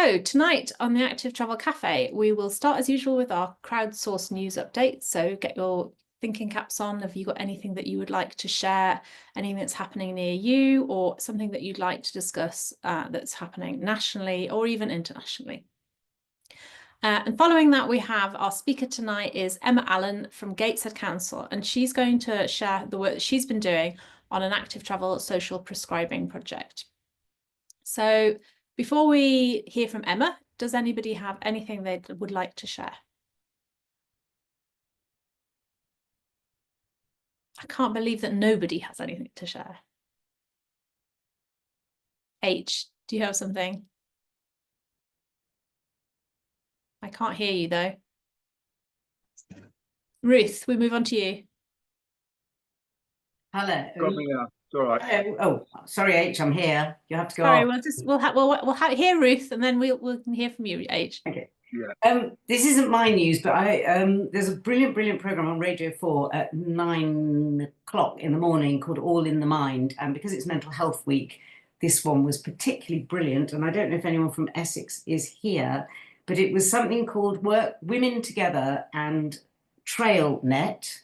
So tonight on the Active Travel Cafe, we will start as usual with our crowdsourced news updates. So get your thinking caps on. Have you got anything that you would like to share, anything that's happening near you, or something that you'd like to discuss that's happening nationally or even internationally? And following that, we have our speaker tonight is Emma Allen from Gateshead Council, and she's going to share the work that she's been doing on an active travel social prescribing project. So before we hear from Emma, does anybody have anything they would like to share? I can't believe that nobody has anything to share. H, do you have something? I can't hear you though. Ruth, we move on to you. Hello. Got me now. It's all right. Hello. Oh, sorry, H. I'm here. You have to go. Sorry, off. we'll hear Ruth, and then we'll hear from you, H. Okay. Yeah. This isn't my news, but there's a brilliant program on Radio 4 at 9 o'clock in the morning called All in the Mind, and because it's Mental Health Week, this one was particularly brilliant. And I don't know if anyone from Essex is here, but it was something called Women Together and TrailNet.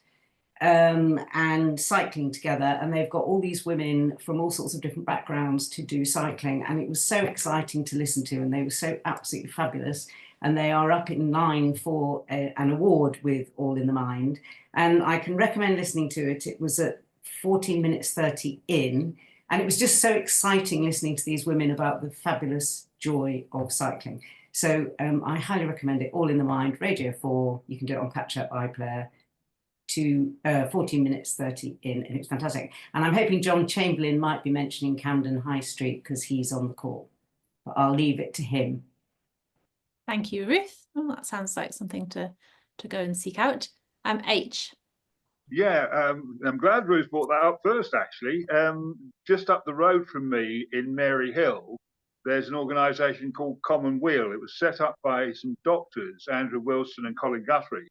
And cycling together, and they've got all these women from all sorts of different backgrounds to do cycling, and it was so exciting to listen to, and they were so absolutely fabulous, and they are up in line for an award with All in the Mind, and I can recommend listening to it. It was at 14 minutes 30 in, and it was just so exciting listening to these women about the fabulous joy of cycling. So I highly recommend it. All in the Mind, Radio 4. You can do it on Catch Up, iPlayer. To 14 minutes 30 in, and it's fantastic. And I'm hoping John Chamberlain might be mentioning Camden High Street because he's on the call, but I'll leave it to him. Thank you, Ruth. Oh, that sounds like something to go and seek out. H. Yeah, I'm glad Ruth brought that up first, actually. Just up the road from me in Mary Hill, there's an organisation called Common Wheel. It was set up by some doctors, Andrew Wilson and Colin Guthrie.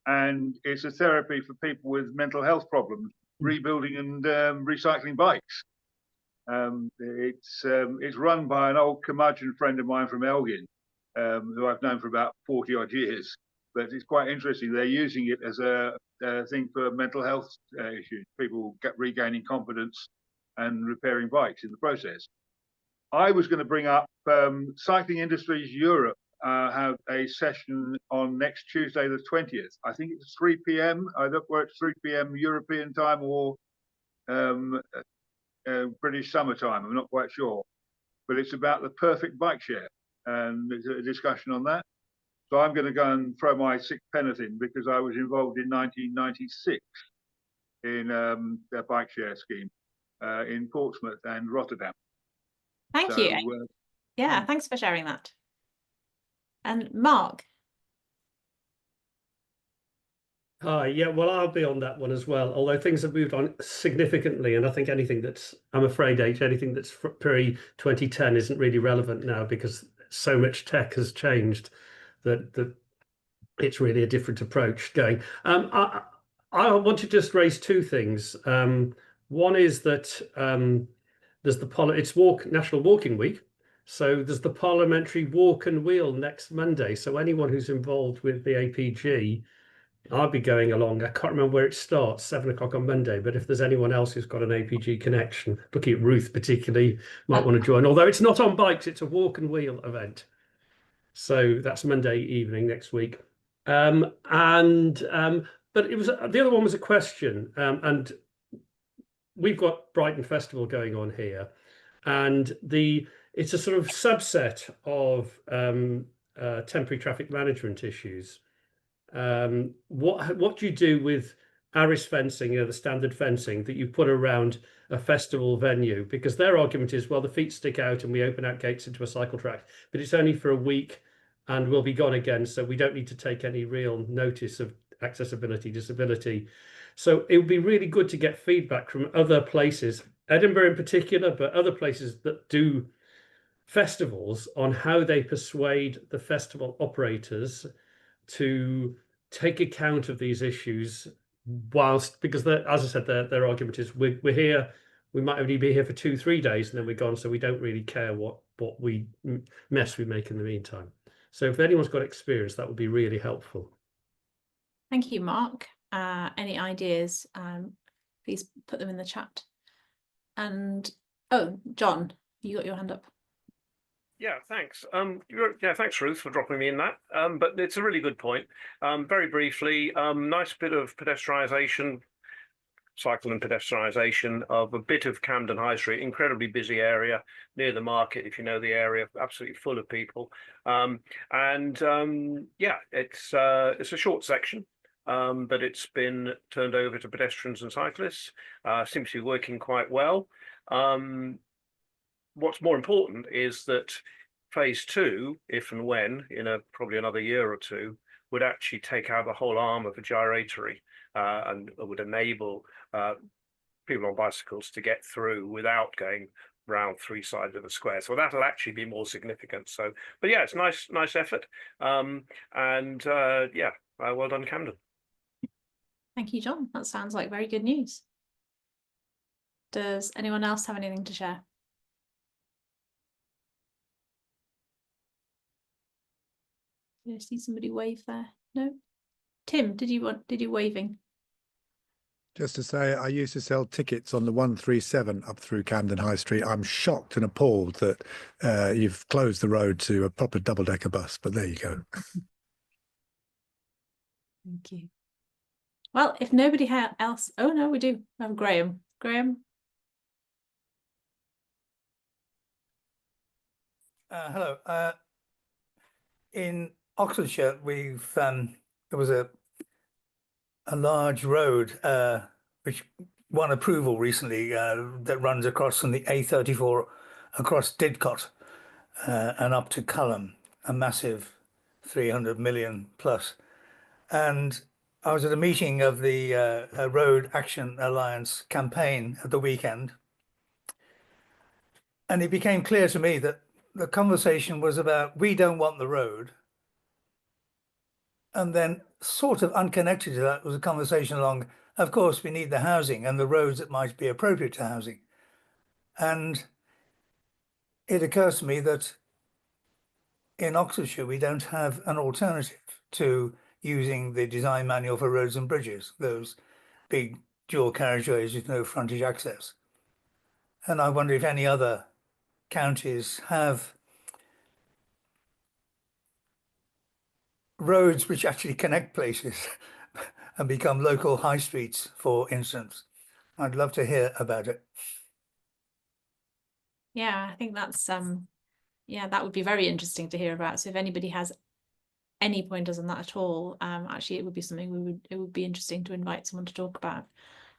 And it's a therapy for people with mental health problems, rebuilding and recycling bikes. It's run by an old curmudgeon friend of mine from Elgin, who I've known for about 40 odd years. But it's quite interesting. They're using it as a thing for mental health issues, people regaining confidence and repairing bikes in the process. I was going to bring up Cycling Industries Europe. Have a session on next Tuesday, the 20th. I think it's 3 p.m. I look where it's 3 p.m. European time or British summer time. I'm not quite sure. But it's about the perfect bike share. And there's a discussion on that. So I'm going to go and throw my sixpenneth in because I was involved in 1996 in a bike share scheme in Portsmouth and Rotterdam. Thank you. Yeah, thanks for sharing that. And Mark. Hi, yeah, well, I'll be on that one as well, although things have moved on significantly, and I think anything that's, I'm afraid, anything that's pre-2010 isn't really relevant now because so much tech has changed that it's really a different approach going. I want to just raise two things. One is that there's it's National Walking Week. So there's the parliamentary walk and wheel next Monday. So anyone who's involved with the APG, I'll be going along. I can't remember where it starts, 7 o'clock on Monday. But if there's anyone else who's got an APG connection, looking at Ruth particularly, might want to join. Although it's not on bikes, it's a walk and wheel event. So that's Monday evening next week. But it was the other one was a question. And we've got Brighton Festival going on here, and it's a sort of subset of temporary traffic management issues. What do you do with ARIS fencing, the standard fencing that you put around a festival venue? Because their argument is, well, the feet stick out and we open out gates into a cycle track, but it's only for a week and we'll be gone again. So we don't need to take any real notice of accessibility, disability. So it would be really good to get feedback from other places, Edinburgh in particular, but other places that do festivals, on how they persuade the festival operators to take account of these issues because as I said, their argument is we're here, we might only be here for 2-3 days and then we're gone, so we don't really care what what mess we make in the meantime. So if anyone's got experience, that would be really helpful. Thank you, Mark. Any ideas? Please put them in the chat. And oh, John, you got your hand up. Yeah, thanks. Yeah, thanks, Ruth, for dropping me in that. But it's a really good point. Very briefly, nice bit of pedestrianisation, cycle and pedestrianisation of a bit of Camden High Street, incredibly busy area near the market, if you know the area, absolutely full of people. Yeah, it's a short section, but it's been turned over to pedestrians and cyclists. Seems to be working quite well. What's more important is that phase 2, if and when, in probably another year or two, would actually take out the whole arm of a gyratory and would enable people on bicycles to get through without going round 3 sides of the square. So that'll actually be more significant. So, but yeah, it's nice effort. Yeah, well done, Camden. Thank you, John. That sounds like very good news. Does anyone else have anything to share? Did I see somebody wave there? No. Tim, did you waving? Just to say, I used to sell tickets on the 137 up through Camden High Street. I'm shocked and appalled that you've closed the road to a proper double-decker bus, but there you go. Thank you. Well, if nobody else, oh no, we do have Graham. Graham. Hello. In Oxfordshire, there was a large road which won approval recently that runs across from the A34 across Didcot and up to Culham, a massive 300 million plus. And I was at a meeting of the Road Action Alliance campaign at the weekend, and it became clear to me that the conversation was about, we don't want the road. And then sort of unconnected to that was a conversation along, of course, we need the housing and the roads that might be appropriate to housing. And it occurs to me that in Oxfordshire, we don't have an alternative to using the design manual for roads and bridges, those big dual carriageways with no frontage access. And I wonder if any other counties have roads which actually connect places and become local high streets, for instance. I'd love to hear about it. Yeah, I think that's yeah, that would be very interesting to hear about. So if anybody has any pointers on that at all, actually it would be something it would be interesting to invite someone to talk about,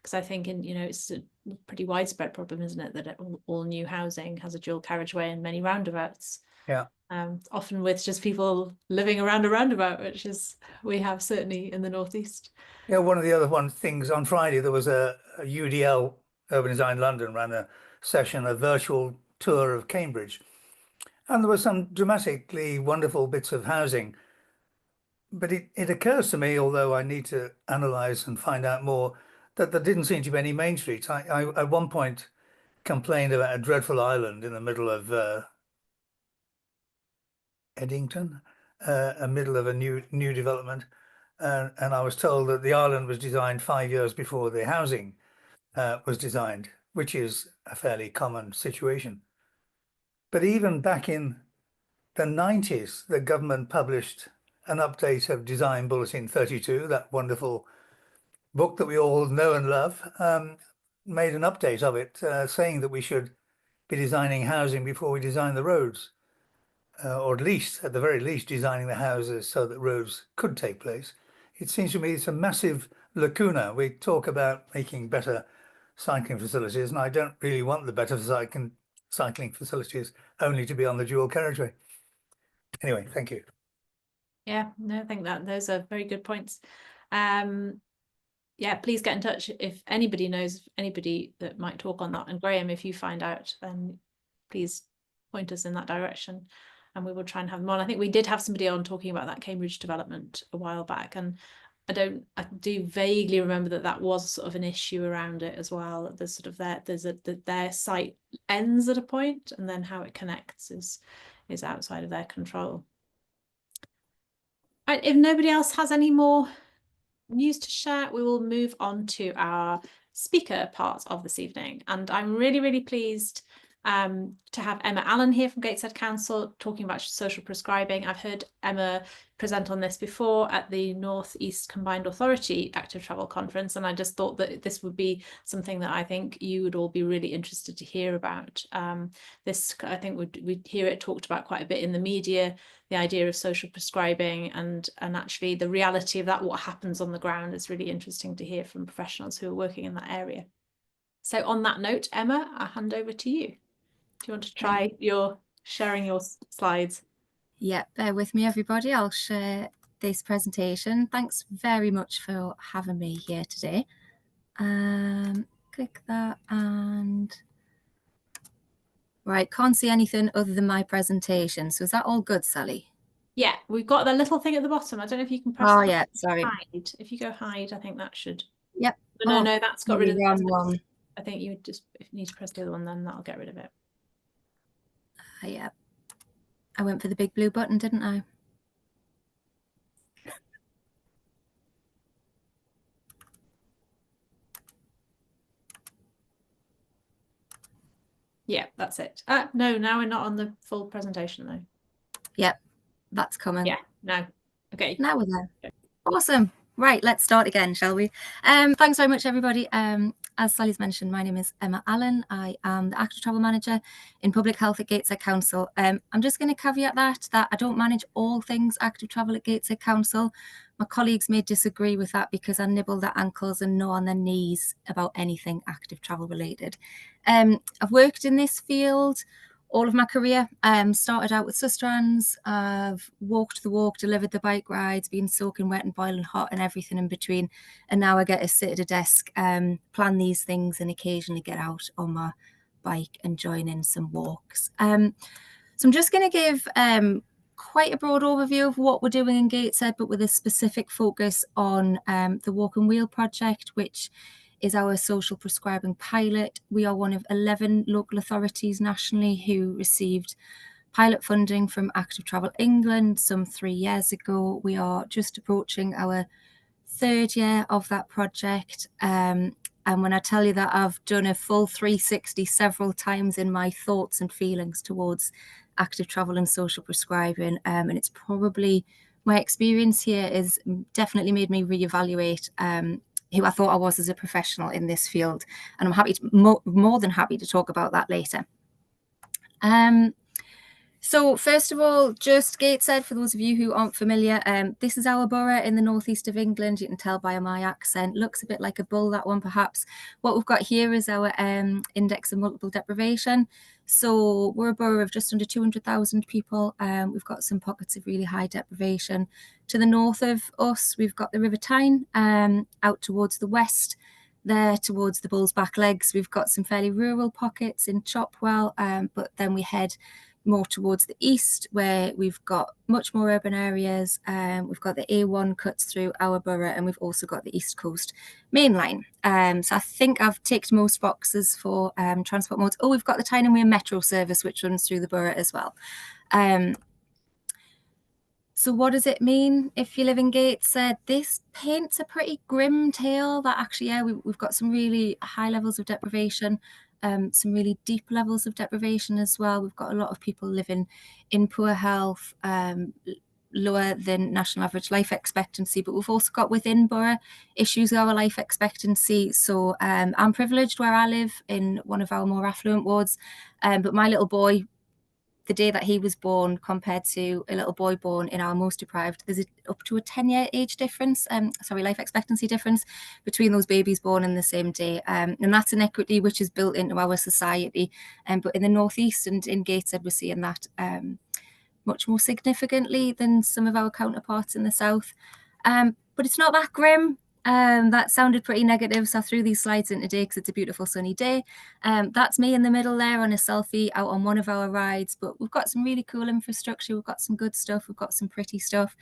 because I think it's a pretty widespread problem, isn't it, that all new housing has a dual carriageway and many roundabouts. Yeah. Often with just people living around a roundabout, which is we have certainly in the northeast. Yeah, one of the other things on Friday, there was a UDL, Urban Design London, ran a session, a virtual tour of Cambridge. And there were some dramatically wonderful bits of housing. But it occurs to me, although I need to analyse and find out more, that there didn't seem to be any main streets. I at one point complained about a dreadful island in the middle of Eddington, a middle of a new development. And I was told that the island was designed 5 years before the housing was designed, which is a fairly common situation. But even back in the 90s, the government published an update of Design Bulletin 32, that wonderful book that we all know and love, made an update of it saying that we should be designing housing before we design the roads, or at the very least, designing the houses so that roads could take place. It seems to me it's a massive lacuna. We talk about making better cycling facilities, and I don't really want the better cycling facilities only to be on the dual carriageway. Anyway, thank you. Yeah, no, I think that those are very good points. Yeah, please get in touch if anybody knows anybody that might talk on that. And Graham, if you find out, then please point us in that direction, and we will try and have them on. I think we did have somebody on talking about that Cambridge development a while back, and I do vaguely remember that was sort of an issue around it as well. There's sort of their site ends at a point, and then how it connects is outside of their control. Right, if nobody else has any more news to share, we will move on to our speaker part of this evening. And I'm really, really pleased to have Emma Allen here from Gateshead Council talking about social prescribing. I've heard Emma present on this before at the North East Combined Authority Active Travel Conference, and I just thought that this would be something that I think you would all be really interested to hear about. This, I think, we'd hear it talked about quite a bit in the media, the idea of social prescribing, and actually the reality of that, what happens on the ground, is really interesting to hear from professionals who are working in that area. So on that note, Emma, I'll hand over to you. Do you want to try sharing your slides? Yeah, bear with me, everybody. I'll share this presentation. Thanks very much for having me here today. Click that and... Right, can't see anything other than my presentation. So is that all good, Sally? Yeah, we've got the little thing at the bottom. I don't know if you can press yeah, sorry. hide. If you go hide, I think that should... Yep. No, that's got rid of the wrong one. I think you would just need to press the other one, then that'll get rid of it. Yeah. I went for the big blue button, didn't I? Yeah, that's it. No, now we're not on the full presentation though. Yep, that's coming. Yeah, no. Okay. Now we're there. Okay. Awesome. Right, let's start again, shall we? Thanks very much, everybody. As Sally's mentioned, my name is Emma Allen. I am the Active Travel Manager in Public Health at Gateshead Council. I'm just going to caveat that I don't manage all things active travel at Gateshead Council. My colleagues may disagree with that because I nibble their ankles and gnaw on their knees about anything active travel related. I've worked in this field all of my career. Started out with Sustrans. I've walked the walk, delivered the bike rides, been soaking wet and boiling hot and everything in between. And now I get to sit at a desk, plan these things, and occasionally get out on my bike and join in some walks. So I'm just going to give quite a broad overview of what we're doing in Gateshead, but with a specific focus on the Walk and Wheel project, which is our social prescribing pilot. We are one of 11 local authorities nationally who received pilot funding from Active Travel England some 3 years ago. We are just approaching our 3rd year of that project. And when I tell you that I've done a full 360 several times in my thoughts and feelings towards active travel and social prescribing, and it's probably my experience here is definitely made me reevaluate who I thought I was as a professional in this field. And I'm happy to, more than happy to talk about that later. So first of all, just Gateshead, for those of you who aren't familiar, this is our borough in the northeast of England. You can tell by my accent, looks a bit like a bull, that one perhaps. What we've got here is our index of multiple deprivation. So we're a borough of just under 200,000 people. We've got some pockets of really high deprivation. To the north of us, we've got the River Tyne. Out towards the west, there towards the Bull's Back Legs, we've got some fairly rural pockets in Chopwell, but then we head more towards the east, where we've got much more urban areas. We've got the A1 cuts through our borough, and we've also got the East Coast Main Line. So I think I've ticked most boxes for transport modes. Oh, we've got the Tyne and Wear Metro service, which runs through the borough as well. So what does it mean if you live in Gateshead? This paints a pretty grim tale that actually, yeah, we've got some really high levels of deprivation, some really deep levels of deprivation as well. We've got a lot of people living in poor health, lower than national average life expectancy, but we've also got within borough issues with our life expectancy. So I'm privileged where I live in one of our more affluent wards, but my little boy, the day that he was born compared to a little boy born in our most deprived, there's up to a 10-year age difference, life expectancy difference between those babies born in the same day. And that's inequity which is built into our society. But in the northeast and in Gateshead, we're seeing that much more significantly than some of our counterparts in the south. But it's not that grim. That sounded pretty negative, so I threw these slides in today because it's a beautiful sunny day. That's me in the middle there on a selfie out on one of our rides, but we've got some really cool infrastructure. We've got some good stuff. We've got some pretty stuff.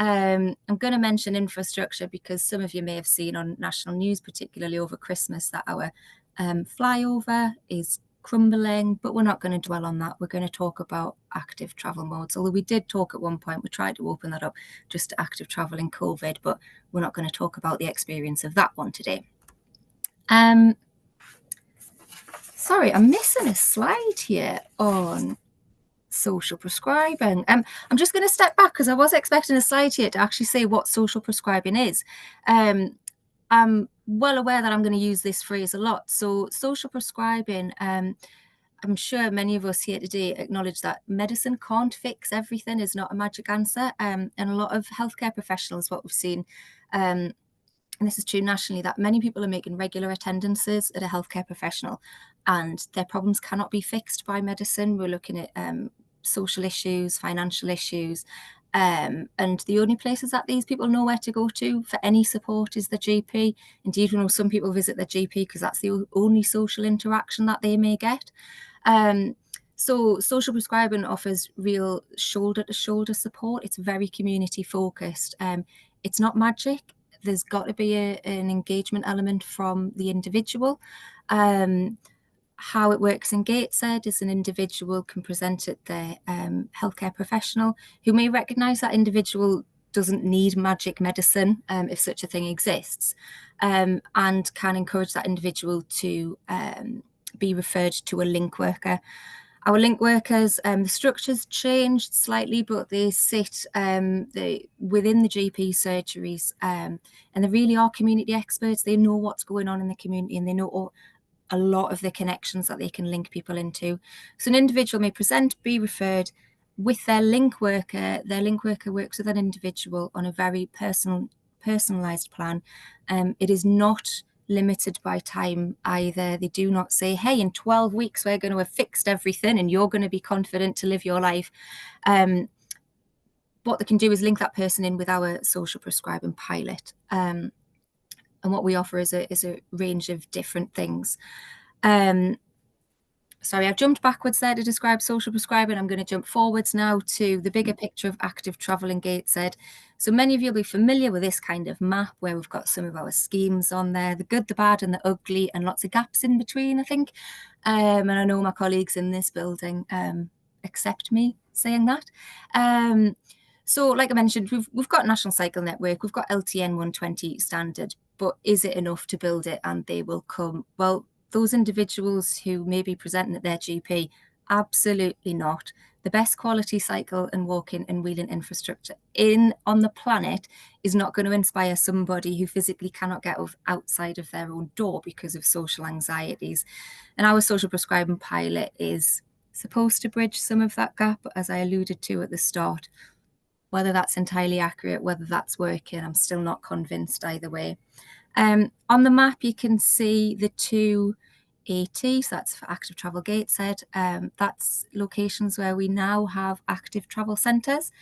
I'm going to mention infrastructure because some of you may have seen on national news, particularly over Christmas, that our flyover is crumbling, but we're not going to dwell on that. We're going to talk about active travel modes. Although we did talk at one point, we tried to open that up just to active travel in COVID, but we're not going to talk about the experience of that one today. Sorry, I'm missing a slide here on social prescribing. I'm just going to step back because I was expecting a slide here to actually say what social prescribing is. I'm well aware that I'm going to use this phrase a lot. So social prescribing, I'm sure many of us here today acknowledge that medicine can't fix everything, is not a magic answer. And a lot of healthcare professionals, what we've seen, and this is true nationally, that many people are making regular attendances at a healthcare professional and their problems cannot be fixed by medicine. We're looking at social issues, financial issues, and the only places that these people know where to go to for any support is the GP. Indeed, we know some people visit their GP because that's the only social interaction that they may get. So social prescribing offers real shoulder-to-shoulder support. It's very community focused. It's not magic. There's got to be an engagement element from the individual. How it works in Gateshead is an individual can present at their healthcare professional who may recognise that individual doesn't need magic medicine, if such a thing exists, and can encourage that individual to be referred to a link worker. Our link workers, the structure's changed slightly, but they sit within the GP surgeries, and they really are community experts. They know what's going on in the community and they know a lot of the connections that they can link people into. So an individual may present, be referred with their link worker. Their link worker works with an individual on a very personalized plan. It is not limited by time either. They do not say, hey, in 12 weeks, we're going to have fixed everything and you're going to be confident to live your life. What they can do is link that person in with our social prescribing pilot. And what we offer is a range of different things. Sorry, I've jumped backwards there to describe social prescribing. I'm going to jump forwards now to the bigger picture of active travel in Gateshead. So many of you will be familiar with this kind of map where we've got some of our schemes on there, the good, the bad and the ugly, and lots of gaps in between, I think. And I know my colleagues in this building accept me saying that. So like I mentioned, we've got National Cycle Network, we've got LTN 120 standard, but is it enough to build it and they will come? Well, those individuals who may be presenting at their GP, absolutely not. The best quality cycle and walking and wheeling infrastructure on the planet is not going to inspire somebody who physically cannot get outside of their own door because of social anxieties. And our social prescribing pilot is supposed to bridge some of that gap, as I alluded to at the start. Whether that's entirely accurate, whether that's working, I'm still not convinced either way. On the map, you can see the 280, so that's for Active Travel Gateshead. That's locations where we now have active travel centres.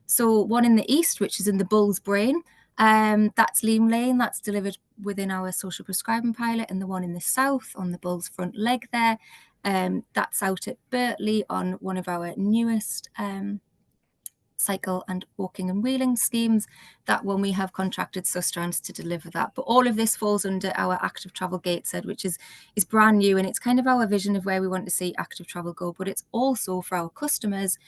So one in the east, which is in the Bull's Brain, that's Leam Lane, that's delivered within our social prescribing pilot, and the one in the south on the Bull's front leg there, that's out at Birtley on one of our newest cycle and walking and wheeling schemes. That one we have contracted Sustrans to deliver that. But all of this falls under our Active Travel Gateshead, which is brand new, and it's kind of our vision of where we want to see active travel go. But it's also for our customers,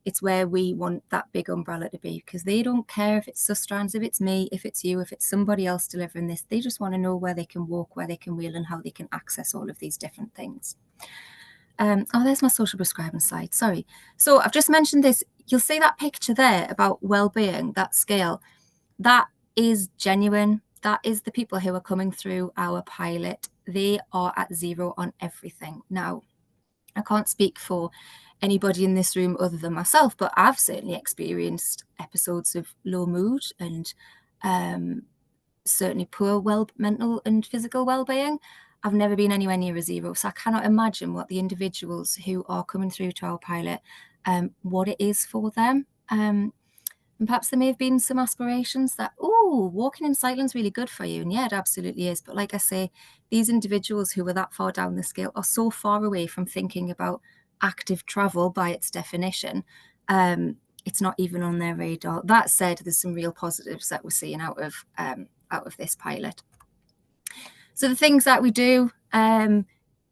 it's where we want that big umbrella to be, because they don't care if it's Sustrans, if it's me, if it's you, if it's somebody else delivering this. They just want to know where they can walk, where they can wheel, and how they can access all of these different things. Oh, there's my social prescribing slide, sorry. So I've just mentioned this. You'll see that picture there about well-being, that scale. That is genuine. That is the people who are coming through our pilot. They are at zero on everything. Now, I can't speak for anybody in this room other than myself, but I've certainly experienced episodes of low mood and certainly poor mental and physical well-being. I've never been anywhere near a zero, so I cannot imagine what the individuals who are coming through to our pilot, what it is for them. And perhaps there may have been some aspirations that, oh, walking and cycling is really good for you. And yeah, it absolutely is. But like I say, these individuals who are that far down the scale are so far away from thinking about active travel by its definition. it's not even on their radar. That said, there's some real positives that we're seeing out of this pilot. So the things that we do,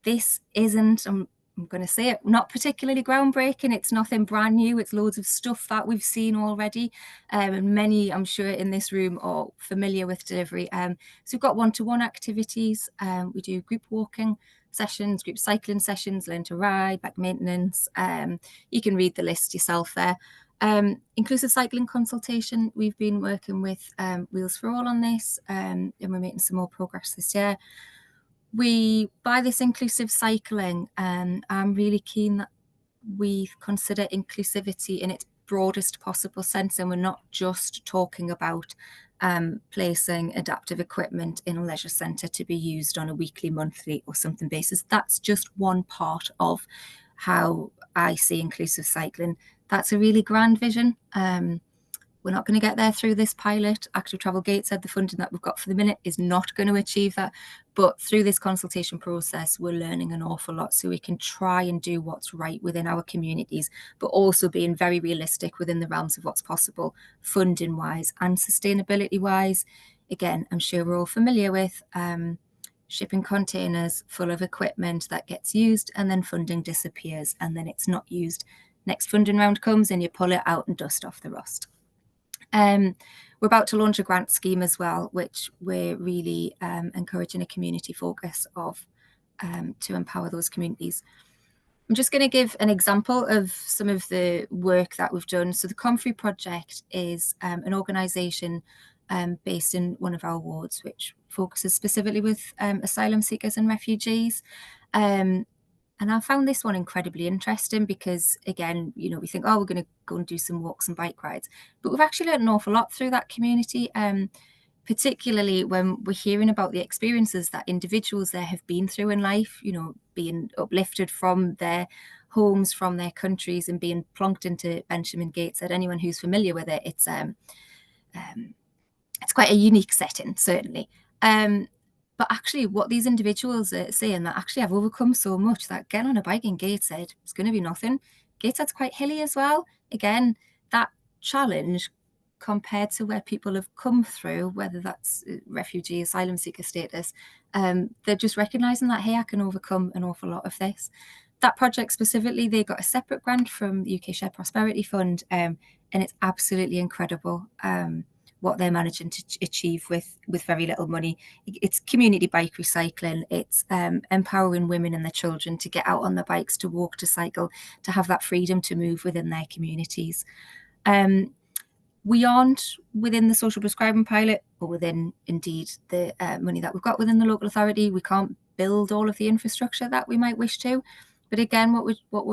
this isn't, I'm going to say it, not particularly groundbreaking. It's nothing brand new. It's loads of stuff that we've seen already. And many, I'm sure, in this room are familiar with delivery. So we've got one-to-one activities. We do group walking sessions, group cycling sessions, learn to ride, bike maintenance. You can read the list yourself there. Inclusive cycling consultation. We've been working with Wheels for All on this, and we're making some more progress this year. By this inclusive cycling, I'm really keen that we consider inclusivity in its broadest possible sense, and we're not just talking about placing adaptive equipment in a leisure centre to be used on a weekly, monthly or something basis. That's just one part of how I see inclusive cycling. That's a really grand vision. We're not going to get there through this pilot. Active Travel Gateshead, the funding that we've got for the minute, is not going to achieve that. But through this consultation process, we're learning an awful lot, so we can try and do what's right within our communities, but also being very realistic within the realms of what's possible, funding-wise and sustainability-wise. Again, I'm sure we're all familiar with shipping containers full of equipment that gets used and then funding disappears and then it's not used. Next funding round comes and you pull it out and dust off the rust. We're about to launch a grant scheme as well, which we're really encouraging a community focus of to empower those communities. I'm just going to give an example of some of the work that we've done. So the Comfrey Project is an organisation based in one of our wards, which focuses specifically with asylum seekers and refugees. And I found this one incredibly interesting because, again, you know, we think, oh, we're going to go and do some walks and bike rides. But we've actually learned an awful lot through that community, particularly when we're hearing about the experiences that individuals there have been through in life, you know, being uplifted from their homes, from their countries and being plonked into Benjamin Gateshead. Anyone who's familiar with it, it's quite a unique setting, certainly. But actually what these individuals are saying, that actually I've overcome so much that getting on a bike in Gateshead is going to be nothing. Gateshead's quite hilly as well. Again, that challenge compared to where people have come through, whether that's refugee, asylum seeker status, they're just recognising that, hey, I can overcome an awful lot of this. That project specifically, they got a separate grant from the UK Shared Prosperity Fund, and it's absolutely incredible what they're managing to achieve with very little money. It's community bike recycling. It's empowering women and their children to get out on their bikes, to walk, to cycle, to have that freedom to move within their communities. We aren't within the social prescribing pilot, or within indeed the money that we've got within the local authority. We can't build all of the infrastructure that we might wish to. But again, what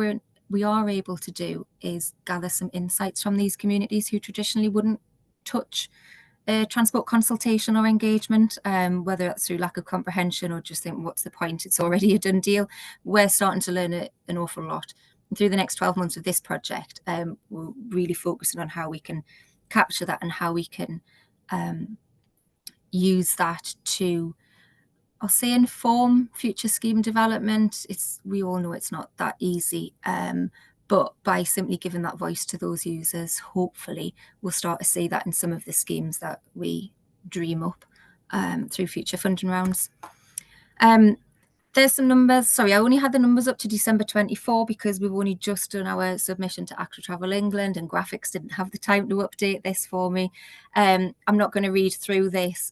we are able to do is gather some insights from these communities who traditionally wouldn't touch transport consultation or engagement, whether that's through lack of comprehension or just think, what's the point? It's already a done deal. We're starting to learn an awful lot. And through the next 12 months of this project, we're really focusing on how we can capture that and how we can use that to, I'll say, inform future scheme development. We all know it's not that easy, but by simply giving that voice to those users, hopefully we'll start to see that in some of the schemes that we dream up through future funding rounds. There's some numbers. Sorry, I only had the numbers up to December 24 because we've only just done our submission to Active Travel England and graphics didn't have the time to update this for me. I'm not going to read through this,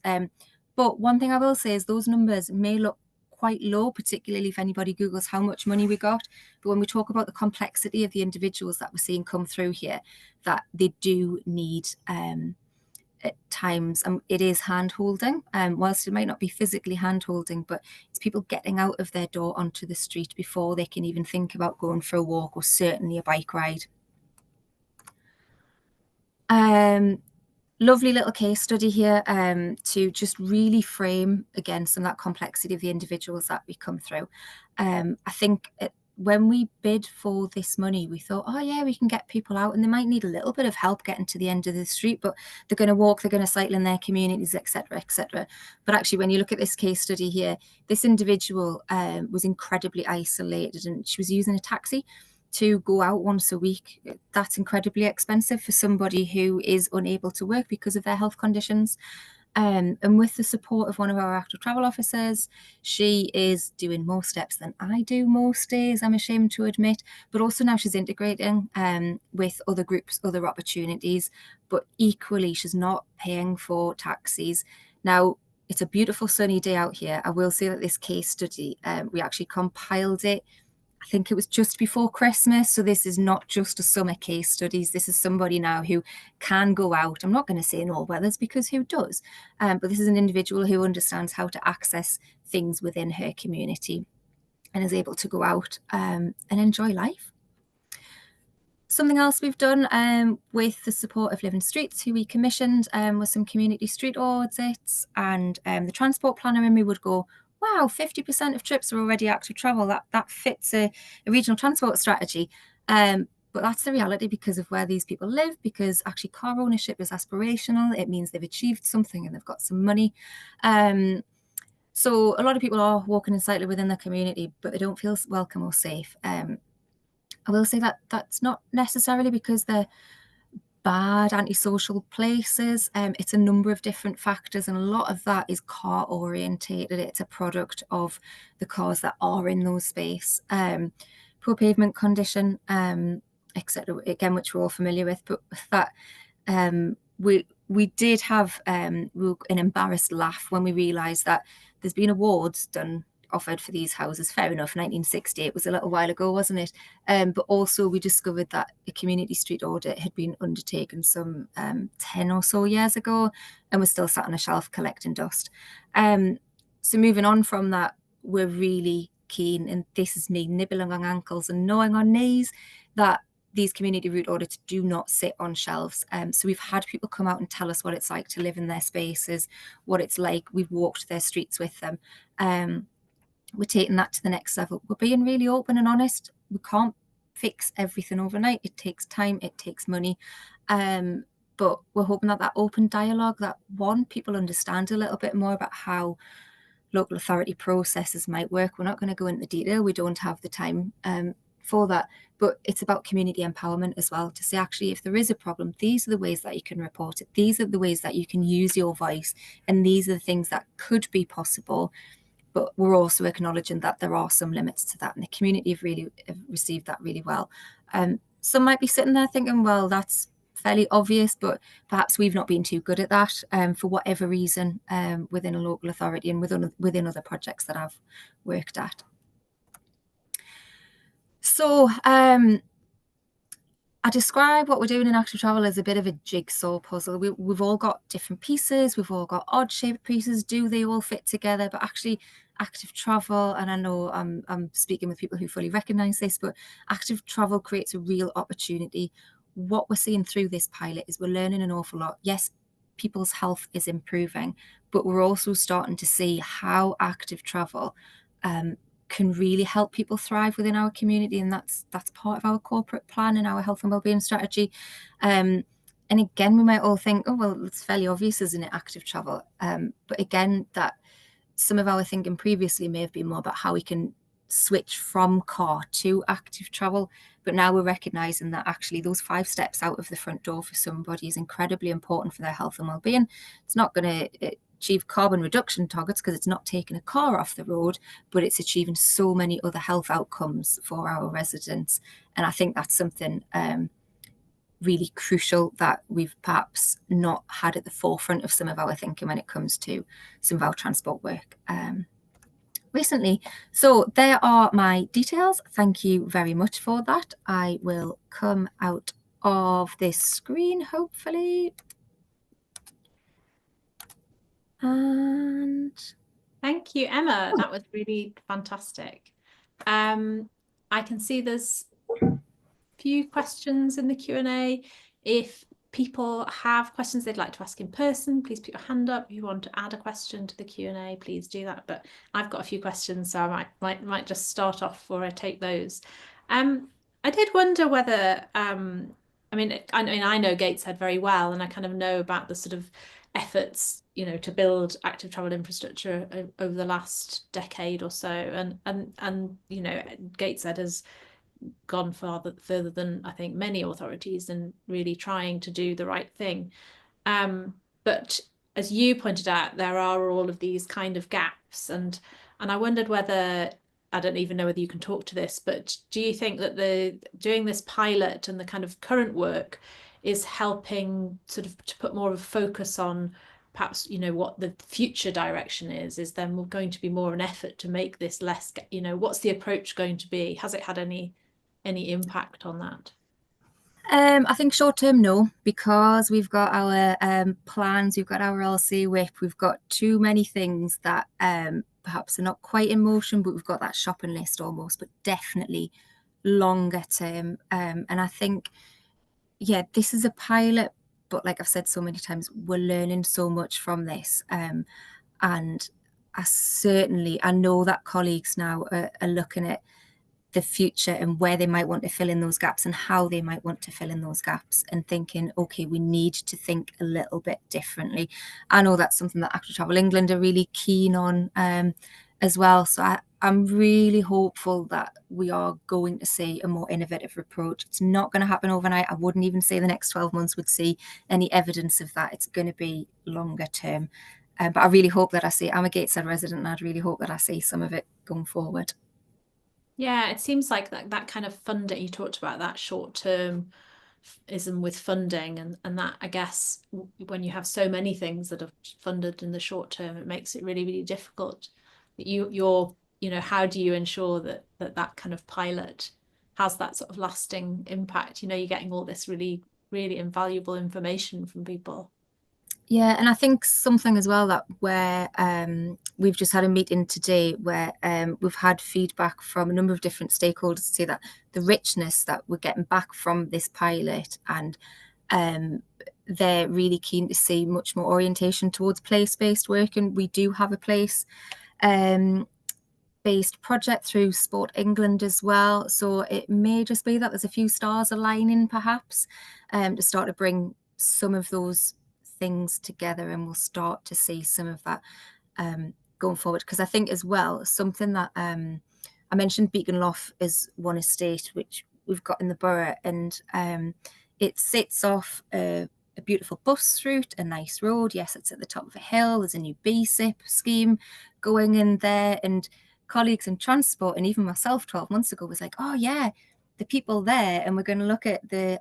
but one thing I will say is those numbers may look quite low, particularly if anybody Googles how much money we got. But when we talk about the complexity of the individuals that we're seeing come through here, that they do need at times, it is hand-holding, whilst it might not be physically hand-holding, but it's people getting out of their door onto the street before they can even think about going for a walk or certainly a bike ride. Lovely little case study here to just really frame, again, some of that complexity of the individuals that we come through. I think when we bid for this money, we thought, oh yeah, we can get people out and they might need a little bit of help getting to the end of the street, but they're going to walk, they're going to cycle in their communities, etc., etc. But actually, when you look at this case study here, this individual was incredibly isolated and she was using a taxi. to go out once a week. That's incredibly expensive for somebody who is unable to work because of their health conditions. And with the support of one of our active travel officers, she is doing more steps than I do most days, I'm ashamed to admit, but also now she's integrating with other groups, other opportunities, but equally she's not paying for taxis. Now, it's a beautiful sunny day out here. I will say that this case study, we actually compiled it, I think it was just before Christmas. So this is not just a summer case studies. This is somebody now who can go out. I'm not going to say in all weathers because who does? But this is an individual who understands how to access things within her community and is able to go out and enjoy life. Something else we've done with the support of Living Streets, who we commissioned, was some community street audits, and the transport planner in me would go, wow, 50% of trips are already active travel. That fits a regional transport strategy. But that's the reality because of where these people live, because actually car ownership is aspirational. It means they've achieved something and they've got some money. So a lot of people are walking in slightly within their community, but they don't feel welcome or safe. I will say that that's not necessarily because they're bad antisocial places. It's a number of different factors, and a lot of that is car orientated. It's a product of the cars that are in those space. Poor pavement condition, etc. Again, which we're all familiar with, but with that, we did have an embarrassed laugh when we realised that there's been awards offered for these houses. Fair enough, 1960, it was a little while ago, wasn't it? But also we discovered that a community street audit had been undertaken some 10 or so years ago and was still sat on a shelf collecting dust. So moving on from that, we're really keen, and this is me nibbling on ankles and gnawing on knees, that these community route audits do not sit on shelves. So we've had people come out and tell us what it's like to live in their spaces, what it's like. We've walked their streets with them. We're taking that to the next level. We're being really open and honest. We can't fix everything overnight. It takes time, it takes money. But we're hoping that open dialogue, that one, people understand a little bit more about how local authority processes might work. We're not going to go into detail. We don't have the time for that. But it's about community empowerment as well, to say, actually, if there is a problem, these are the ways that you can report it. These are the ways that you can use your voice. And these are the things that could be possible. But we're also acknowledging that there are some limits to that, and the community have received that really well. Some might be sitting there thinking, well, that's fairly obvious, but perhaps we've not been too good at that for whatever reason within a local authority and within other projects that I've worked at. So I describe what we're doing in Active Travel as a bit of a jigsaw puzzle. We've all got different pieces, we've all got odd shaped pieces. Do they all fit together? But actually, Active Travel, and I know I'm speaking with people who fully recognise this, but Active Travel creates a real opportunity. What we're seeing through this pilot is we're learning an awful lot. Yes, people's health is improving, but we're also starting to see how Active Travel can really help people thrive within our community, and that's part of our corporate plan and our health and wellbeing strategy. And again, we might all think, oh well, it's fairly obvious, isn't it, Active Travel? But again, that some of our thinking previously may have been more about how we can switch from car to Active Travel, but now we're recognizing that actually those 5 steps out of the front door for somebody is incredibly important for their health and wellbeing. It's not going to achieve carbon reduction targets because it's not taking a car off the road, but it's achieving so many other health outcomes for our residents. And I think that's something really crucial that we've perhaps not had at the forefront of some of our thinking when it comes to some of our transport work recently. So there are my details. Thank you very much for that. I will come out of this screen, hopefully. And thank you, Emma. That was really fantastic. I can see there's a few questions in the Q&A. If people have questions they'd like to ask in person, please put your hand up. If you want to add a question to the Q&A, please do that. But I've got a few questions, so I might just start off before I take those. I did wonder whether, I know Gateshead very well, and I kind of know about the sort of efforts, to build active travel infrastructure over the last decade or so, and Gateshead has gone further than I think many authorities and really trying to do the right thing. But as you pointed out, there are all of these kind of gaps, and I wondered whether, I don't even know whether you can talk to this, but do you think that doing this pilot and the kind of current work is helping sort of to put more of a focus on perhaps, you know, what the future direction is? Is there going to be more an effort to make this less, you know, what's the approach going to be? Has it had any impact on that? I think short term, no, because we've got our plans, we've got our LC whip, we've got too many things that perhaps are not quite in motion, but we've got that shopping list almost, but definitely longer term. And I think, yeah, this is a pilot, but like I've said so many times, we're learning so much from this. And I know that colleagues now are looking at the future and where they might want to fill in those gaps and how they might want to fill in those gaps, and thinking, okay, we need to think a little bit differently. I know that's something that Active Travel England are really keen on as well. So I'm really hopeful that we are going to see a more innovative approach. It's not going to happen overnight. I wouldn't even say the next 12 months would see any evidence of that. It's going to be longer term. But I really hope that I'm a Gateshead resident, and I'd really hope that I see some of it going forward. Yeah, it seems like that kind of funding you talked about, that short-termism with funding, and that, I guess, when you have so many things that are funded in the short term, it makes it really, really difficult. You know, how do you ensure that kind of pilot has that sort of lasting impact? You know, you're getting all this really, really invaluable information from people. Yeah, and I think something as well that where we've just had a meeting today where we've had feedback from a number of different stakeholders to say that the richness that we're getting back from this pilot, and they're really keen to see much more orientation towards place-based work. And we do have a place based project through Sport England as well. So it may just be that there's a few stars aligning perhaps to start to bring some of those things together, and we'll start to see some of that going forward. Because I think as well, something that I mentioned, Beacon Loft is one estate which we've got in the borough, and it sits off a beautiful bus route, a nice road. Yes, it's at the top of a hill. There's a new BSIP scheme going in there, and colleagues in transport, and even myself 12 months ago, was like, oh yeah, the people there, and we're going to look at the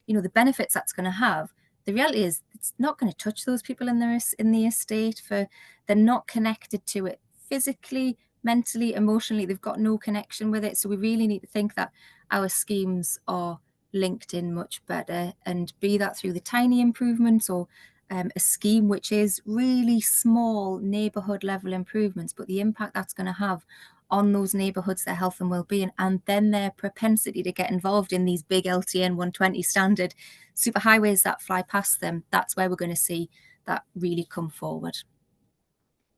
you know, the benefits that's going to have. The reality is it's not going to touch those people in the estate. They're not connected to it physically, mentally, emotionally. They've got no connection with it. So we really need to think that our schemes are linked in much better, and be that through the tiny improvements, or a scheme which is really small neighbourhood level improvements, but the impact that's going to have on those neighbourhoods, their health and well-being, and then their propensity to get involved in these big LTN 120 standard superhighways that fly past them. That's where we're going to see that really come forward.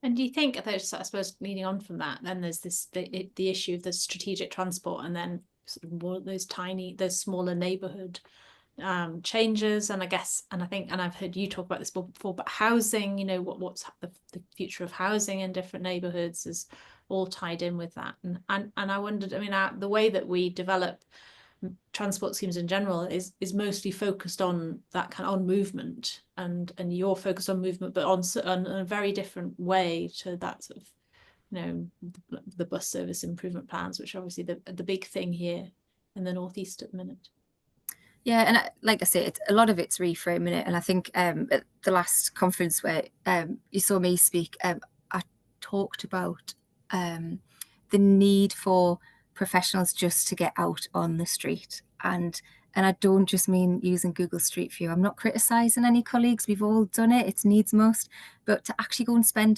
And do you think there's, I suppose, leading on from that, then there's the issue of the strategic transport, and then sort of more those smaller neighbourhood changes, and I guess, and I think, and I've heard you talk about this before, but housing, you know, what's the future of housing in different neighbourhoods is all tied in with that. And I wondered, I mean, the way that we develop transport schemes in general is mostly focused on that kind of on movement, and you're focused on movement, but on a very different way to that sort of, you know, the bus service improvement plans, which are obviously the big thing here in the northeast at the minute. Yeah, and like I say, a lot of it's reframing it. And I think at the last conference where you saw me speak, I talked about the need for professionals just to get out on the street. And I don't just mean using Google Street View. I'm not criticising any colleagues. We've all done it. It's needs must. But to actually go and spend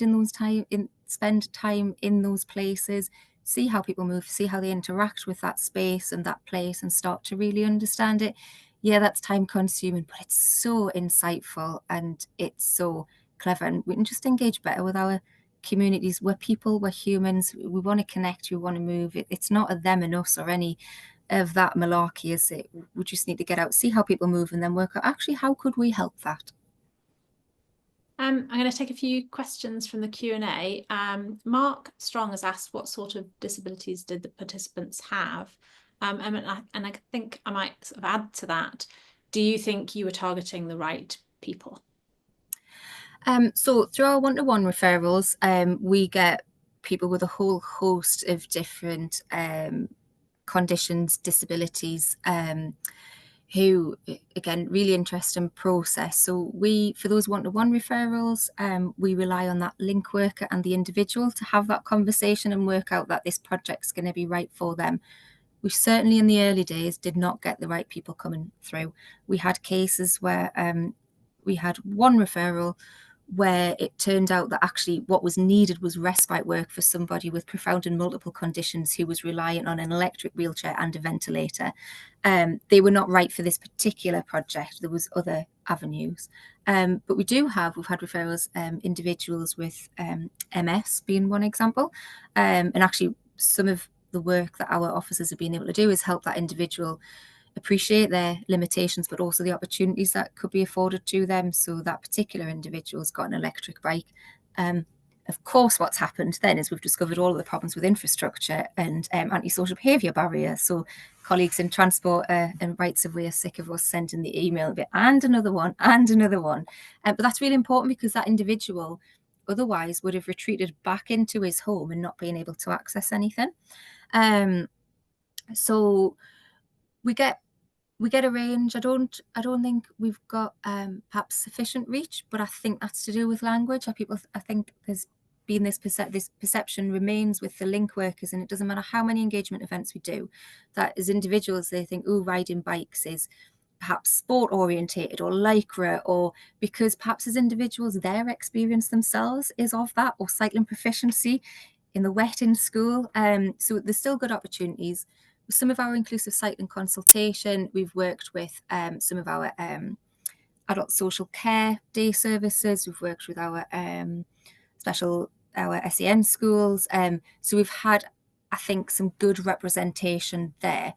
time in those places, see how people move, see how they interact with that space and that place, and start to really understand it. Yeah, that's time consuming, but it's so insightful and it's so clever, and we can just engage better with our communities. We're people, we're humans, we want to connect, we want to move. It's not a them and us or any of that malarkey, is it? We just need to get out, see how people move, and then work out actually how could we help that. I'm going to take a few questions from the Q&A. Mark Strong has asked, what sort of disabilities did the participants have? And I think I might sort of add to that. Do you think you were targeting the right people? So through our one-to-one referrals, we get people with a whole host of different conditions, disabilities, who, again, really interesting process. So for those one-to-one referrals, we rely on that link worker and the individual to have that conversation and work out that this project's going to be right for them. We certainly in the early days did not get the right people coming through. We had cases where we had one referral where it turned out that actually what was needed was respite work for somebody with profound and multiple conditions who was reliant on an electric wheelchair and a ventilator. They were not right for this particular project. There was other avenues. But we've had referrals, individuals with MS being one example. And actually some of the work that our officers have been able to do is help that individual appreciate their limitations, but also the opportunities that could be afforded to them. So that particular individual's got an electric bike. Of course, what's happened then is we've discovered all of the problems with infrastructure and antisocial behaviour barriers. So colleagues in transport and rights of way are sick of us sending the email a bit and another one and another one. But that's really important because that individual otherwise would have retreated back into his home and not being able to access anything. So we get a range. I don't think we've got perhaps sufficient reach, but I think that's to do with language. I think there's been this perception remains with the link workers, and it doesn't matter how many engagement events we do, that as individuals they think, oh, riding bikes is perhaps sport orientated or lycra, or because perhaps as individuals their experience themselves is of that, or cycling proficiency in the wet in school. So there's still good opportunities. With some of our inclusive cycling consultation, we've worked with some of our adult social care day services. We've worked with our our SEN schools. So we've had, I think, some good representation there.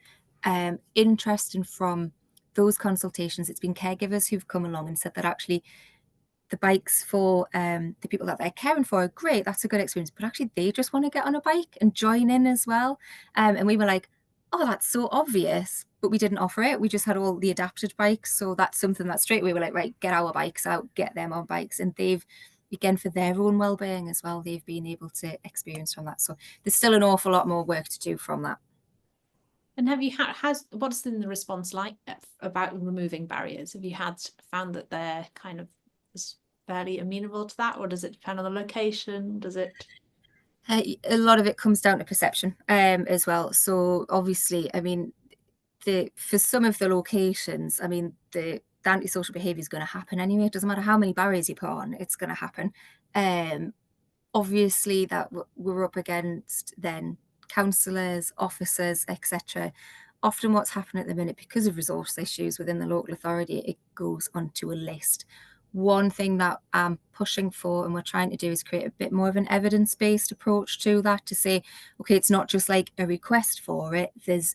Interesting from those consultations, it's been caregivers who've come along and said that actually the bikes for the people that they're caring for are great. That's a good experience, but actually they just want to get on a bike and join in as well. And we were like, oh, that's so obvious, but we didn't offer it. We just had all the adapted bikes. So that's something that straight away we're like, right, get our bikes out, get them on bikes. And they've, again, for their own well-being as well, they've been able to experience from that. So there's still an awful lot more work to do from that. And have you what's been the response like about removing barriers? Have you found that they're kind of fairly amenable to that, or does it depend on the location? Does it? A lot of it comes down to perception as well. So obviously, I mean, for some of the locations, I mean, the antisocial behaviour is going to happen anyway. It doesn't matter how many barriers you put on, it's going to happen. Obviously, that we're up against then councillors, officers, etc. Often what's happening at the minute, because of resource issues within the local authority, it goes onto a list. One thing that I'm pushing for and we're trying to do is create a bit more of an evidence-based approach to that, to say, okay, it's not just like a request for it, there's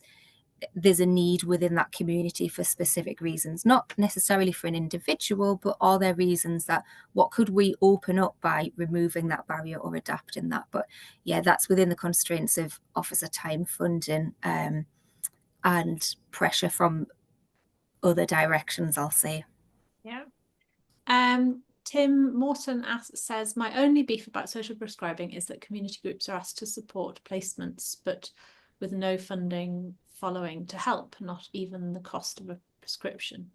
a need within that community for specific reasons, not necessarily for an individual, but are there reasons that what could we open up by removing that barrier or adapting that? But yeah, that's within the constraints of officer time, funding, and pressure from other directions, I'll say. Yeah. Tim Morton says, my only beef about social prescribing is that community groups are asked to support placements, but with no funding following to help, not even the cost of a prescription.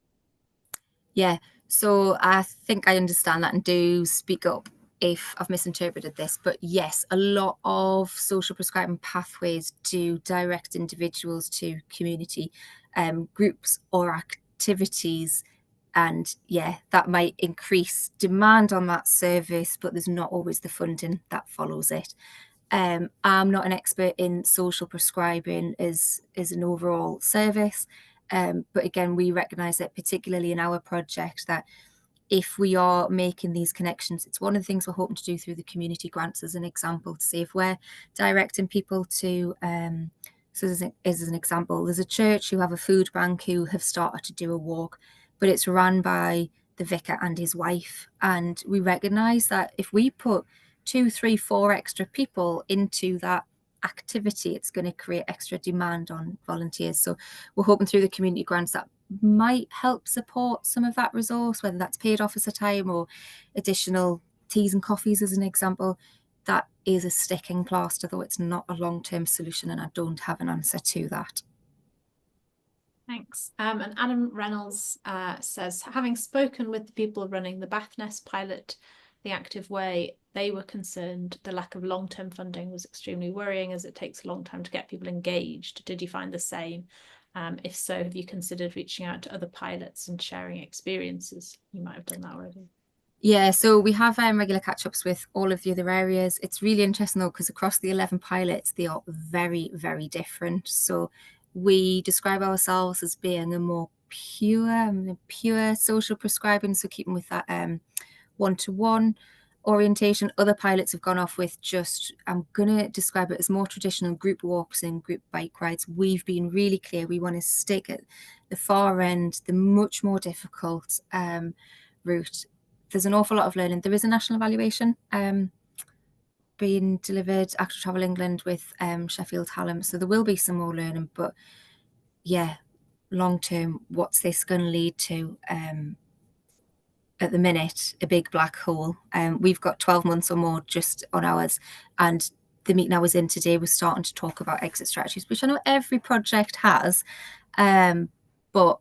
Yeah, so I think I understand that, and do speak up if I've misinterpreted this, but yes, a lot of social prescribing pathways do direct individuals to community groups or activities. And yeah, that might increase demand on that service, but there's not always the funding that follows it. I'm not an expert in social prescribing as an overall service, but again, we recognise that particularly in our project, that if we are making these connections, it's one of the things we're hoping to do through the community grants as an example, to see if we're directing people to, so as an example, there's a church who have a food bank who have started to do a walk, but it's run by the vicar and his wife. And we recognise that if we put 2, 3, 4 extra people into that activity, it's going to create extra demand on volunteers. So we're hoping through the community grants that might help support some of that resource, whether that's paid officer time or additional teas and coffees as an example. That is a sticking plaster, though it's not a long-term solution, and I don't have an answer to that. Thanks. And Adam Reynolds says, having spoken with the people running the Bathnest pilot the Active Way, they were concerned the lack of long-term funding was extremely worrying, as it takes a long time to get people engaged. Did you find the same? If so, have you considered reaching out to other pilots and sharing experiences? You might have done that already. Yeah, so we have regular catch-ups with all of the other areas. It's really interesting though, because across the 11 pilots, they are very, very different. So we describe ourselves as being a more pure social prescribing, so keeping with that one-to-one orientation. Other pilots have gone off with just, I'm going to describe it as more traditional group walks and group bike rides. We've been really clear we want to stick at the far end, the much more difficult route. There's an awful lot of learning. There is a national evaluation being delivered, Active Travel England with Sheffield Hallam, so there will be some more learning, but yeah, long term, what's this going to lead to? At the minute, a big black hole. We've got 12 months or more just on ours, and the meeting I was in today was starting to talk about exit strategies, which I know every project has, but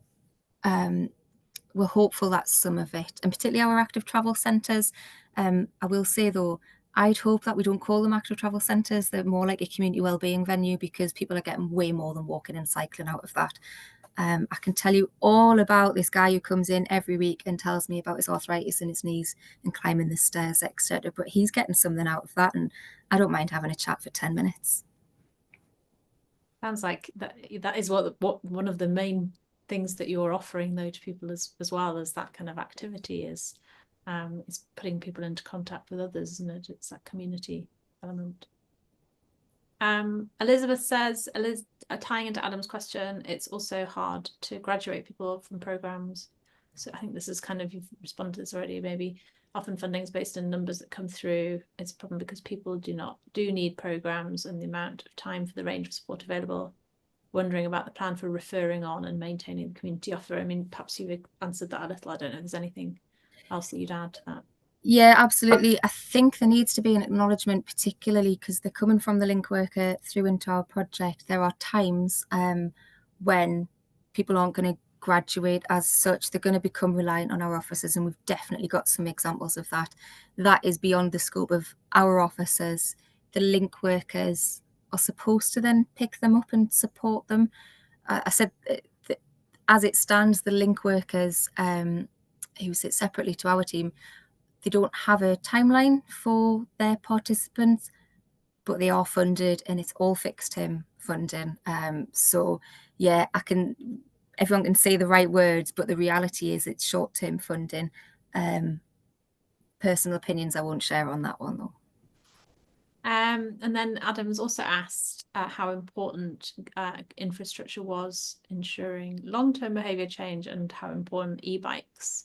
we're hopeful that some of it, and particularly our active travel centres, I will say though, I'd hope that we don't call them active travel centres, they're more like a community wellbeing venue, because people are getting way more than walking and cycling out of that. I can tell you all about this guy who comes in every week and tells me about his arthritis in his knees and climbing the stairs, etc. But he's getting something out of that, and I don't mind having a chat for 10 minutes. Sounds like that is what one of the main things that you're offering though to people as well as that kind of activity is putting people into contact with others, isn't it? It's that community element. Elizabeth says, tying into Adam's question, it's also hard to graduate people from programs. So I think this is kind of, you've responded to this already, maybe often funding is based on numbers that come through. It's a problem because people do need programs and the amount of time for the range of support available. Wondering about the plan for referring on and maintaining the community offer. I mean, perhaps you've answered that a little. I don't know if there's anything else that you'd add to that. Yeah, absolutely. I think there needs to be an acknowledgement, particularly because they're coming from the link worker through into our project. There are times when people aren't going to graduate as such. They're going to become reliant on our officers, and we've definitely got some examples of that. That is beyond the scope of our officers. The link workers are supposed to then pick them up and support them. I said, as it stands, the link workers who sit separately to our team, they don't have a timeline for their participants, but they are funded, and it's all fixed term funding. So yeah, everyone can say the right words, but the reality is it's short-term funding. Personal opinions I won't share on that one though. And then Adam's also asked how important infrastructure was ensuring long-term behaviour change, and how important e-bikes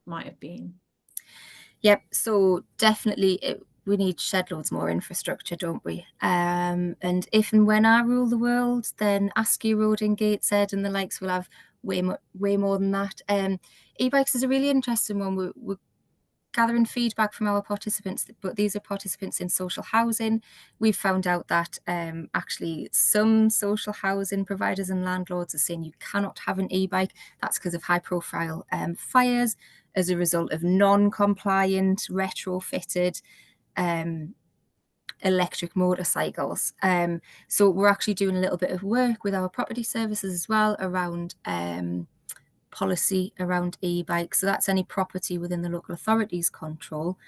might have been. Yep, so definitely we need shed loads more infrastructure, don't we? And if and when I rule the world, then Askew Road in Gateshead and the likes will have way more than that. E-bikes is a really interesting one. We're gathering feedback from our participants, but these are participants in social housing. We've found out that actually some social housing providers and landlords are saying you cannot have an e-bike. That's because of high-profile fires as a result of non-compliant, retrofitted electric motorcycles. So we're actually doing a little bit of work with our property services as well around policy around e-bikes. So that's any property within the local authority's control.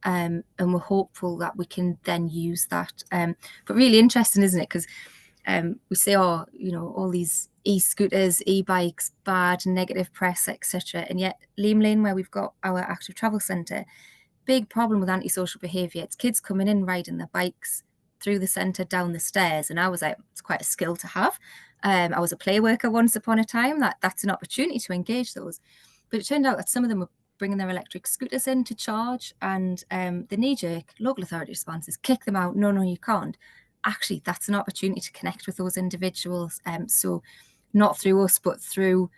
And we're hopeful that we can then use that. But really interesting, isn't it? Because we say, all these e-scooters, e-bikes, bad, negative press, etc. And yet Leam Lane, where we've got our active travel centre, big problem with antisocial behaviour. It's kids coming in riding their bikes through the centre, down the stairs. And I was like, it's quite a skill to have. I was a play worker once upon a time. That's an opportunity to engage those. But it turned out that some of them were bringing their electric scooters in to charge, and the knee-jerk local authority response is kick them out. No, you can't. actually that's an opportunity to connect with those individuals. So not through us, but through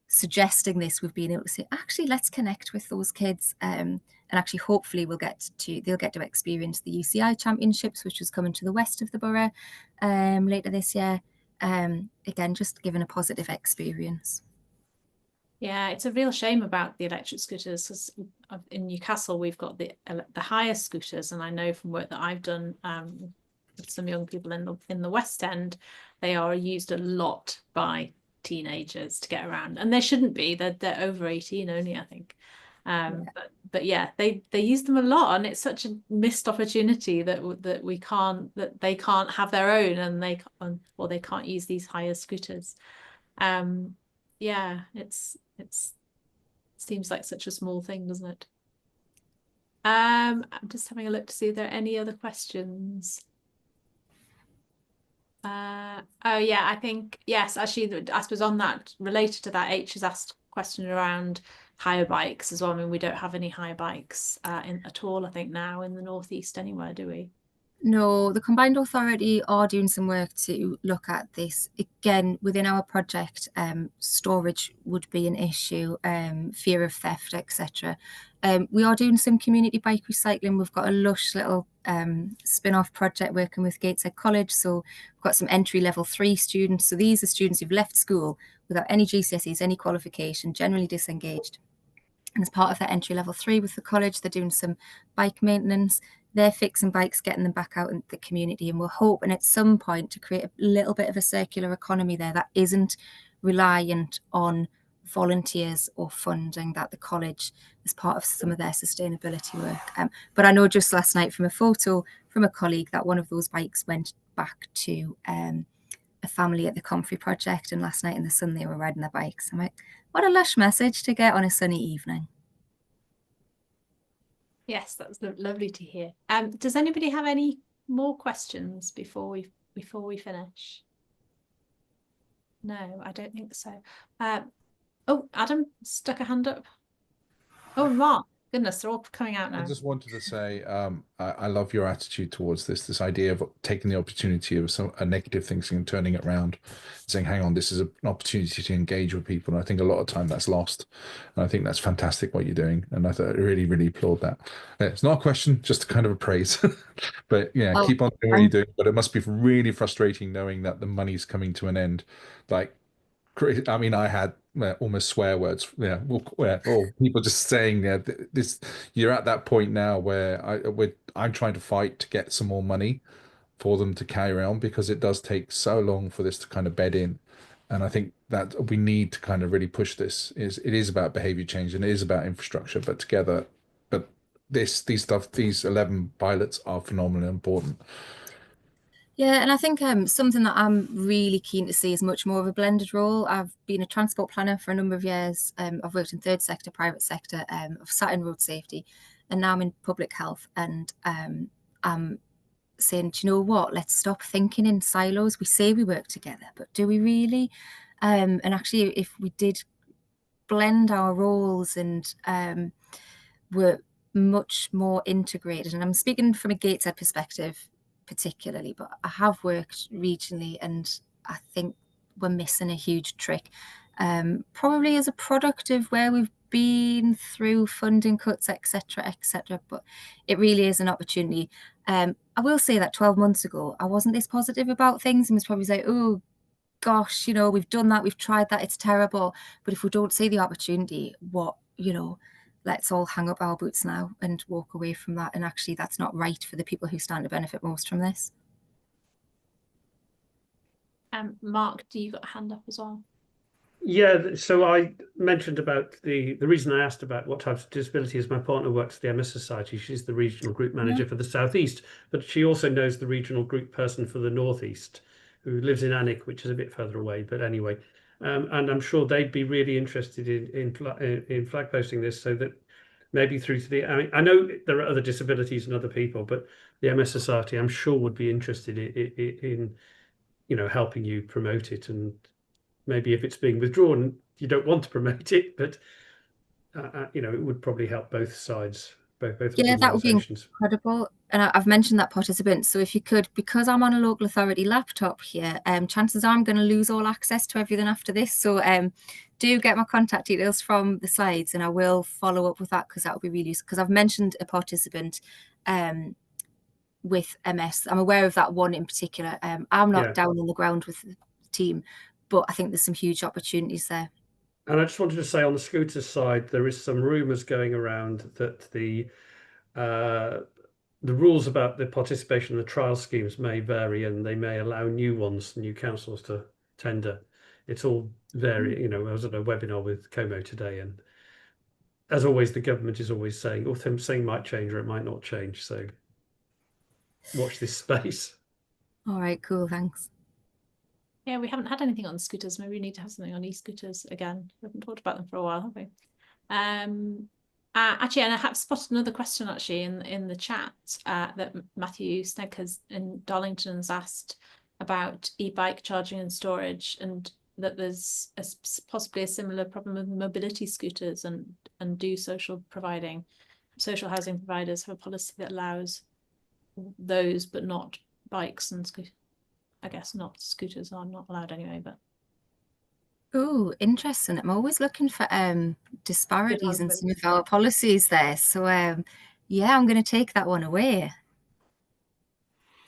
suggesting this, we've been able to say, actually, let's connect with those kids. And actually, hopefully, they'll get to experience the UCI Championships, which is coming to the west of the borough later this year. Again, just giving a positive experience. Yeah, it's a real shame about the electric scooters, because in Newcastle we've got the higher scooters, and I know from work that I've done with some young people in the West End, they are used a lot by teenagers to get around, and they shouldn't be. They're over 18 only, I think. But yeah, they use them a lot, and it's such a missed opportunity that they can't have their own, and they can't use these higher scooters. Yeah, it seems like such a small thing, doesn't it? I'm just having a look to see if there are any other questions. Oh yeah, I think yes, actually, I suppose on that, related to that, H has asked a question around hire bikes as well. I mean, we don't have any hire bikes at all, I think, now in the northeast anywhere, do we? No, the Combined Authority are doing some work to look at this. Again, within our project, storage would be an issue, fear of theft, etc. We are doing some community bike recycling. We've got a lush little spin-off project working with Gateshead College. So we've got some entry level 3 students. So these are students who've left school without any GCSEs, any qualification, generally disengaged. And as part of that entry level 3 with the college, they're doing some bike maintenance. They're fixing bikes, getting them back out in the community. And we're hoping at some point to create a little bit of a circular economy there that isn't reliant on volunteers or funding, that the college is part of some of their sustainability work. But I know just last night from a photo from a colleague that one of those bikes went back to a family at the Comfrey project, and last night in the sun they were riding their bikes. I'm like, what a lush message to get on a sunny evening. Yes, that's lovely to hear. Does anybody have any more questions before we finish? No, I don't think so. Oh, Adam stuck a hand up. Oh, Mark, goodness, they're all coming out now. I just wanted to say, I love your attitude towards this idea of taking the opportunity of a negative thing and turning it around, saying, hang on, this is an opportunity to engage with people. And I think a lot of time that's lost. And I think that's fantastic what you're doing. And I really, really applaud that. It's not a question, just kind of a praise. But yeah, keep on doing what you're doing. But it must be really frustrating knowing that the money's coming to an end. Like, I mean, I had almost swear words, or people just saying, this. You're at that point now where I'm trying to fight to get some more money for them to carry on, because it does take so long for this to kind of bed in, and I think that we need to kind of really push this. It is about behavior change and it is about infrastructure, but together. But these 11 pilots are phenomenally important. Yeah, and I think something that I'm really keen to see is much more of a blended role. I've been a transport planner for a number of years. I've worked in third sector, private sector. I've sat in road safety, and now I'm in public health. And I'm saying, do you know what? Let's stop thinking in silos. We say we work together, but do we really? And actually, if we did blend our roles and were much more integrated, and I'm speaking from a Gateshead perspective particularly, but I have worked regionally, and I think we're missing a huge trick, probably as a product of where we've been through funding cuts, etc., but it really is an opportunity. I will say that 12 months ago I wasn't this positive about things, and was probably like, oh gosh, we've done that, we've tried that, it's terrible. But if we don't see the opportunity, let's all hang up our boots now and walk away from that. And actually, that's not right for the people who stand to benefit most from this. Mark, do you got a hand up as well? Yeah, so I mentioned about the reason I asked about what types of disability is my partner works at the MS Society. She's the regional group manager for the Southeast, but she also knows the regional group person for the Northeast, who lives in Alnwick, which is a bit further away. But anyway, and I'm sure they'd be really interested in flag posting this, so that maybe through to I know there are other disabilities and other people, but the MS Society, I'm sure, would be interested in helping you promote it. And maybe if it's being withdrawn, you don't want to promote it, but it would probably help both sides. both Yeah, that would be organisations. incredible. And I've mentioned that participant. So if you could, because I'm on a local authority laptop here, chances are I'm going to lose all access to everything after this. So do get my contact details from the slides, and I will follow up with that, because that would be really useful. Because I've mentioned a participant with MS. I'm aware of that one in particular. I'm not down on the ground with the team, but I think there's some huge opportunities there. And I just wanted to say, on the scooters side, there is some rumours going around that the rules about the participation in the trial schemes may vary, and they may allow new councils to tender. It's all very, you know, I was at a webinar with Como today, and as always, the government is always saying, something might change or it might not change. So watch this space. All right, cool, thanks. Yeah, we haven't had anything on scooters. Maybe we need to have something on e-scooters again. We haven't talked about them for a while, have we? Actually, and I have spotted another question actually in the chat that Matthew Snegg in Darlington has asked about e-bike charging and storage, and that there's possibly a similar problem with mobility scooters, and do social housing providers have a policy that allows those but not bikes and scooters. I guess not scooters are not allowed anyway, but. Oh, interesting. I'm always looking for disparities in some of our policies there. So yeah, I'm going to take that one away.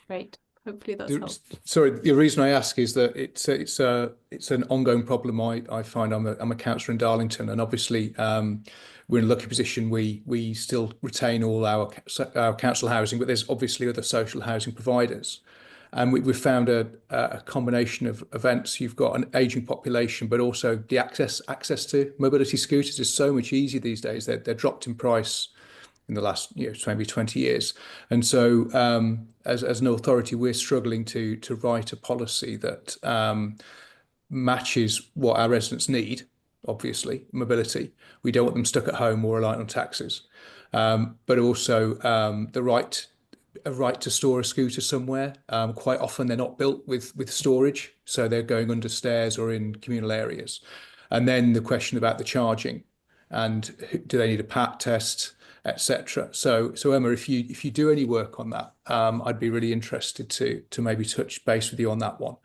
Great. Hopefully that's helpful. Sorry, the reason I ask is that it's an ongoing problem. I find I'm a councillor in Darlington, and obviously we're in a lucky position. We still retain all our council housing, but there's obviously other social housing providers. And we've found a combination of events. You've got an aging population, but also the access to mobility scooters is so much easier these days. They're dropped in price in the last maybe 20 years. And so as an authority, we're struggling to write a policy that matches what our residents need, obviously, mobility. We don't want them stuck at home or reliant on taxis, but also a right to store a scooter somewhere. Quite often they're not built with storage, so they're going under stairs or in communal areas. And then the question about the charging, and do they need a PAT test, etc. So Emma, if you do any work on that, I'd be really interested to maybe touch base with you on that one.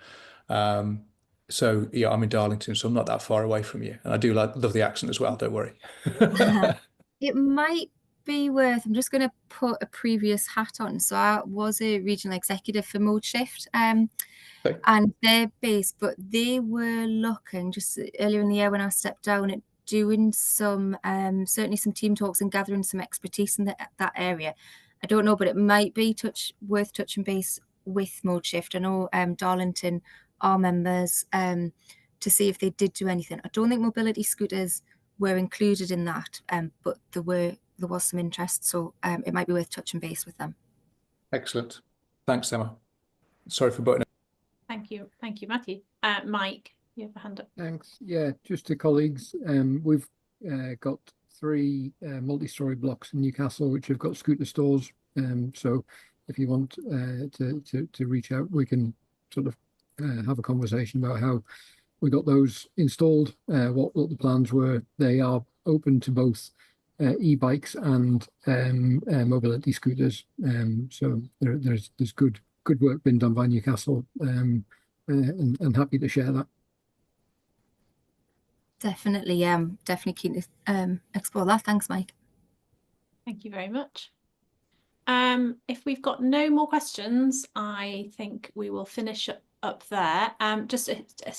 So yeah, I'm in Darlington, so I'm not that far away from you, and I do love the accent as well. Don't worry. It might be worth, I'm just going to put a previous hat on. So I was a regional executive for Mode Shift, and they're based, but they were looking just earlier in the year when I stepped down at doing some certainly some team talks and gathering some expertise in that area. I don't know, but it might be worth touching base with Mode Shift. I know Darlington are members to see if they did do anything. I don't think mobility scooters were included in that, but there was some interest, so it might be worth touching base with them. Excellent. Thanks, Emma. Sorry for butting. Thank you, Matthew. Mike, you have a hand up. Thanks. Yeah, just to colleagues, we've got 3 multi-storey blocks in Newcastle which have got scooter stores. So if you want to reach out, we can sort of have a conversation about how we got those installed, what the plans were. They are open to both e-bikes and mobility scooters. So there's good work being done by Newcastle, and happy to share that. Definitely, definitely keen to explore that. Thanks, Mike. Thank you very much. If we've got no more questions, I think we will finish up there. Just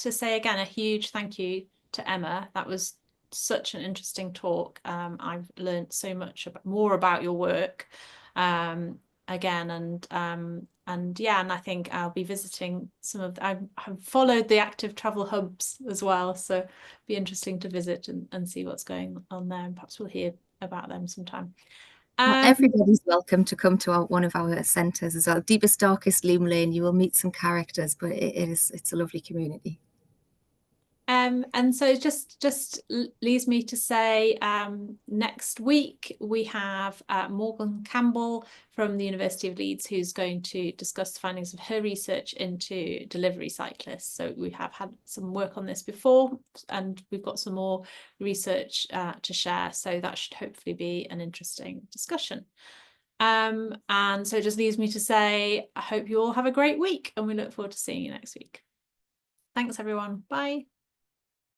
to say again, a huge thank you to Emma. That was such an interesting talk. I've learned so much more about your work again, and yeah, and I think I'll be visiting some of I've followed the Active Travel hubs as well, so it'd be interesting to visit and see what's going on there, and perhaps we'll hear about them sometime. Everybody's welcome to come to one of our centres as well. Deepest, darkest Loom Lane. You will meet some characters, but it's a lovely community. And so just leaves me to say next week we have Morgan Campbell from the University of Leeds, who's going to discuss the findings of her research into delivery cyclists. So we have had some work on this before, and we've got some more research to share. So that should hopefully be an interesting discussion. And so it just leaves me to say, I hope you all have a great week, and we look forward to seeing you next week. Thanks, everyone. Bye.